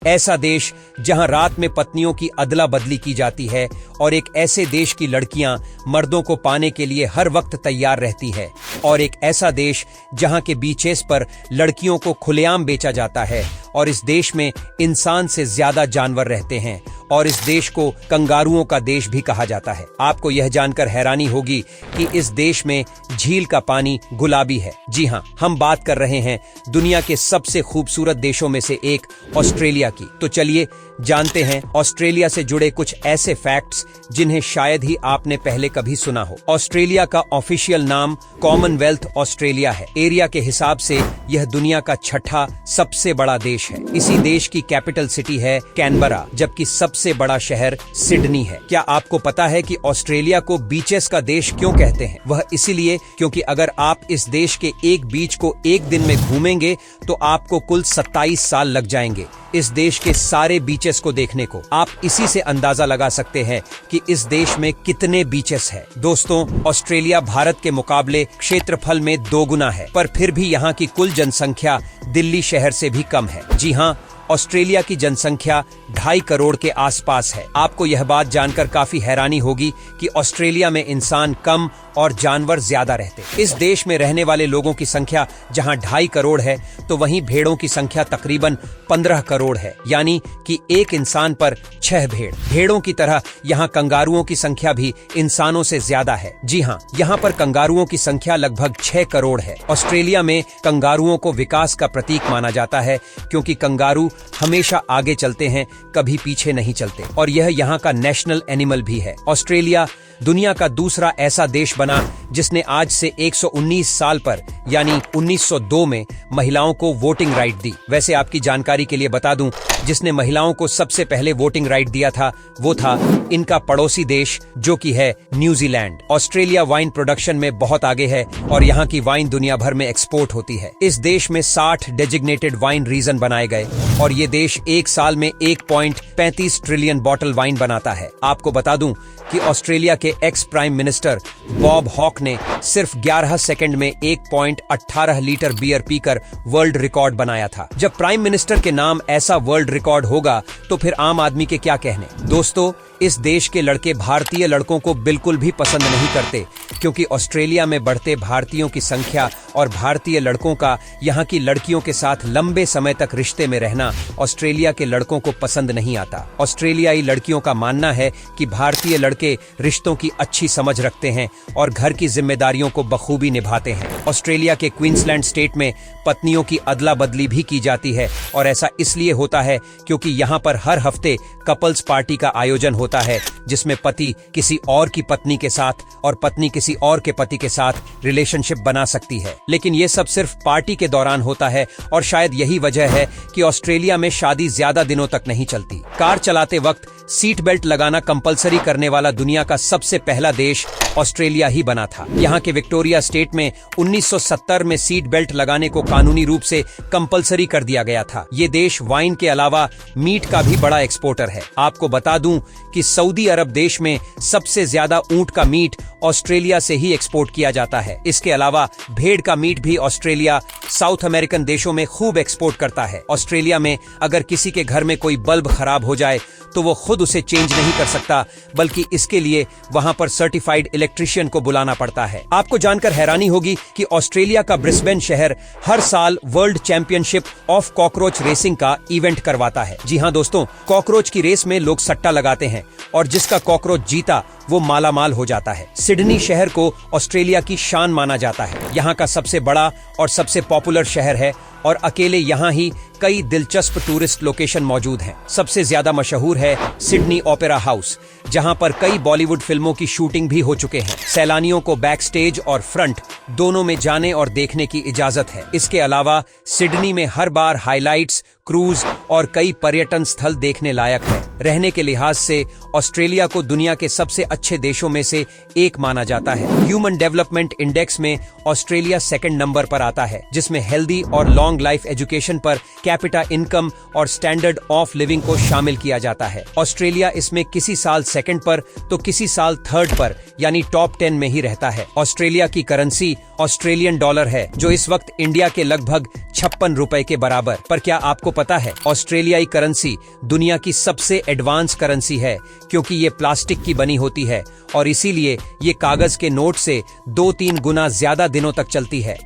ऐसा देश जहां रात में पत्नियों की अदला बदली की जाती है और एक ऐसे देश की लड़कियां मर्दों को पाने के लिए हर वक्त तैयार रहती है, और एक ऐसा देश जहां के बीचेस पर लड़कियों को खुलेआम बेचा जाता है, और इस देश में इंसान से ज्यादा जानवर रहते हैं, और इस देश को कंगारुओं का देश भी कहा जाता है। आपको यह जानकर हैरानी होगी कि इस देश में झील का पानी गुलाबी है। जी हाँ, हम बात कर रहे हैं दुनिया के सबसे खूबसूरत देशों में से एक ऑस्ट्रेलिया की। तो चलिए जानते हैं ऑस्ट्रेलिया से जुड़े कुछ ऐसे फैक्ट्स जिन्हें शायद ही आपने पहले कभी सुना हो। ऑस्ट्रेलिया का ऑफिशियल नाम कॉमनवेल्थ ऑस्ट्रेलिया है। एरिया के हिसाब से यह दुनिया का छठा सबसे बड़ा देश है। इसी देश की कैपिटल सिटी है कैनबरा, जबकि सबसे बड़ा शहर सिडनी है। क्या आपको पता है कि ऑस्ट्रेलिया को बीचेस का देश क्यों कहते हैं? वह इसीलिए क्योंकि अगर आप इस देश के एक बीच को एक दिन में घूमेंगे तो आपको कुल 27 साल लग जाएंगे इस देश के सारे बीचेस को देखने को। आप इसी से अंदाजा लगा सकते हैं कि इस देश में कितने बीचेस हैं। दोस्तों, ऑस्ट्रेलिया भारत के मुकाबले क्षेत्रफल में 2 गुना है, पर फिर भी यहाँ की कुल जनसंख्या दिल्ली शहर से भी कम है। जी हाँ, ऑस्ट्रेलिया की जनसंख्या 2.5 करोड़ के आसपास है। आपको यह बात जानकर काफी हैरानी होगी कि ऑस्ट्रेलिया में इंसान कम और जानवर ज्यादा रहते हैं। इस देश में रहने वाले लोगों की संख्या जहां 2.5 करोड़ है, तो वहीं भेड़ों की संख्या तकरीबन 15 करोड़ है, यानी कि एक इंसान पर 6 भेड़। भेड़ों की तरह यहाँ कंगारुओं की संख्या भी इंसानों से ज्यादा है। जी हाँ, यहाँ पर कंगारुओं की संख्या लगभग 6 करोड़ है। ऑस्ट्रेलिया में कंगारुओं को विकास का प्रतीक माना जाता है, क्योंकि कंगारू हमेशा आगे चलते हैं, कभी पीछे नहीं चलते, और यह यहाँ का नेशनल एनिमल भी है। ऑस्ट्रेलिया दुनिया का दूसरा ऐसा देश बना जिसने आज से 119 साल पर यानी 1902 में महिलाओं को वोटिंग राइट दी। वैसे आपकी जानकारी के लिए बता दूं, जिसने महिलाओं को सबसे पहले वोटिंग राइट दिया था वो था इनका पड़ोसी देश, जो कि है न्यूजीलैंड। ऑस्ट्रेलिया वाइन प्रोडक्शन में बहुत आगे है और यहाँ की वाइन दुनिया भर में एक्सपोर्ट होती है। इस देश में 60 डेजिग्नेटेड वाइन रीजन बनाए गए और ये देश एक साल में 1.35 ट्रिलियन बॉटल वाइन बनाता है। आपको बता दूं कि ऑस्ट्रेलिया के ex prime minister Bob Hawke ने सिर्फ 11 सेकंड में 1.18 लीटर बियर पीकर वर्ल्ड रिकॉर्ड बनाया था। जब प्राइम मिनिस्टर के नाम ऐसा वर्ल्ड रिकॉर्ड होगा तो फिर आम आदमी के क्या कहने। दोस्तों, इस देश के लड़के भारतीय लड़कों को बिल्कुल भी पसंद नहीं करते, क्योंकि ऑस्ट्रेलिया में बढ़ते भारतीयों की संख्या और भारतीय लड़कों का यहाँ की लड़कियों के साथ लंबे समय तक रिश्ते में रहना ऑस्ट्रेलिया के लड़कों को पसंद नहीं आता। ऑस्ट्रेलियाई लड़कियों का मानना है कि भारतीय लड़के रिश्तों की अच्छी समझ रखते हैं और घर की जिम्मेदारियों को बखूबी निभाते हैं। ऑस्ट्रेलिया के क्वींसलैंड स्टेट में पत्नियों की अदला बदली भी की जाती है, और ऐसा इसलिए होता है क्योंकि यहाँ पर हर हफ्ते कपल्स पार्टी का आयोजन होता है, जिसमें पति किसी और की पत्नी के साथ और पत्नी किसी और के पति के साथ रिलेशनशिप बना सकती है। लेकिन ये सब सिर्फ पार्टी के दौरान होता है, और शायद यही वजह है कि ऑस्ट्रेलिया में शादी ज्यादा दिनों तक नहीं चलती। कार चलाते वक्त सीट बेल्ट लगाना कंपलसरी करने वाला दुनिया का सबसे पहला देश ऑस्ट्रेलिया ही बना था। यहाँ के विक्टोरिया स्टेट में 1970 में सीट बेल्ट लगाने को कानूनी रूप से कंपलसरी कर दिया गया था। ये देश वाइन के अलावा मीट का भी बड़ा एक्सपोर्टर है। आपको बता दूं कि सऊदी अरब देश में सबसे ज्यादा ऊंट का मीट ऑस्ट्रेलिया से ही एक्सपोर्ट किया जाता है। इसके अलावा भेड़ का मीट भी ऑस्ट्रेलिया साउथ अमेरिकन देशों में खूब एक्सपोर्ट करता है। ऑस्ट्रेलिया में अगर किसी के घर में कोई बल्ब खराब हो जाए तो वो खुद उसे चेंज नहीं कर सकता, बल्कि इसके लिए वहां पर सर्टिफाइड इलेक्ट्रिशियन को बुलाना पड़ता है। आपको जानकर हैरानी होगी कि ऑस्ट्रेलिया का ब्रिस्बेन शहर हर साल world championship of cockroach racing का इवेंट करवाता है। जी हाँ दोस्तों, कॉकरोच की रेस में लोग सट्टा लगाते हैं और जिसका कॉकरोच जीता वो मालामाल हो जाता है। सिडनी शहर को ऑस्ट्रेलिया की शान माना जाता है। यहाँ का सबसे बड़ा और सबसे पॉपुलर शहर है, और अकेले यहाँ ही कई दिलचस्प टूरिस्ट लोकेशन मौजूद हैं। सबसे ज्यादा मशहूर है सिडनी ओपेरा हाउस, जहाँ पर कई बॉलीवुड फिल्मों की शूटिंग भी हो चुके हैं। सैलानियों को बैक स्टेज और फ्रंट दोनों में जाने और देखने की इजाजत है। इसके अलावा सिडनी में हर बार हाइलाइट्स, क्रूज और कई पर्यटन स्थल देखने लायक है। रहने के लिहाज से ऑस्ट्रेलिया को दुनिया के सबसे अच्छे देशों में से एक माना जाता है। ह्यूमन डेवलपमेंट इंडेक्स में ऑस्ट्रेलिया 2nd नंबर पर आता है, जिसमें हेल्दी और long life education per capita income और स्टैंडर्ड ऑफ लिविंग को शामिल किया जाता है। ऑस्ट्रेलिया इसमें किसी साल सेकंड पर तो किसी साल थर्ड पर यानी टॉप 10 में ही रहता है। ऑस्ट्रेलिया की करेंसी ऑस्ट्रेलियन डॉलर है, जो इस वक्त इंडिया के लगभग 56 रुपए के बराबर। पर क्या आपको पता है, ऑस्ट्रेलियाई करेंसी दुनिया की सबसे एडवांस करेंसी है, क्योंकि ये प्लास्टिक की बनी होती है और इसीलिए ये कागज के नोट से 2-3 गुना ज्यादा दिनों तक चलती है।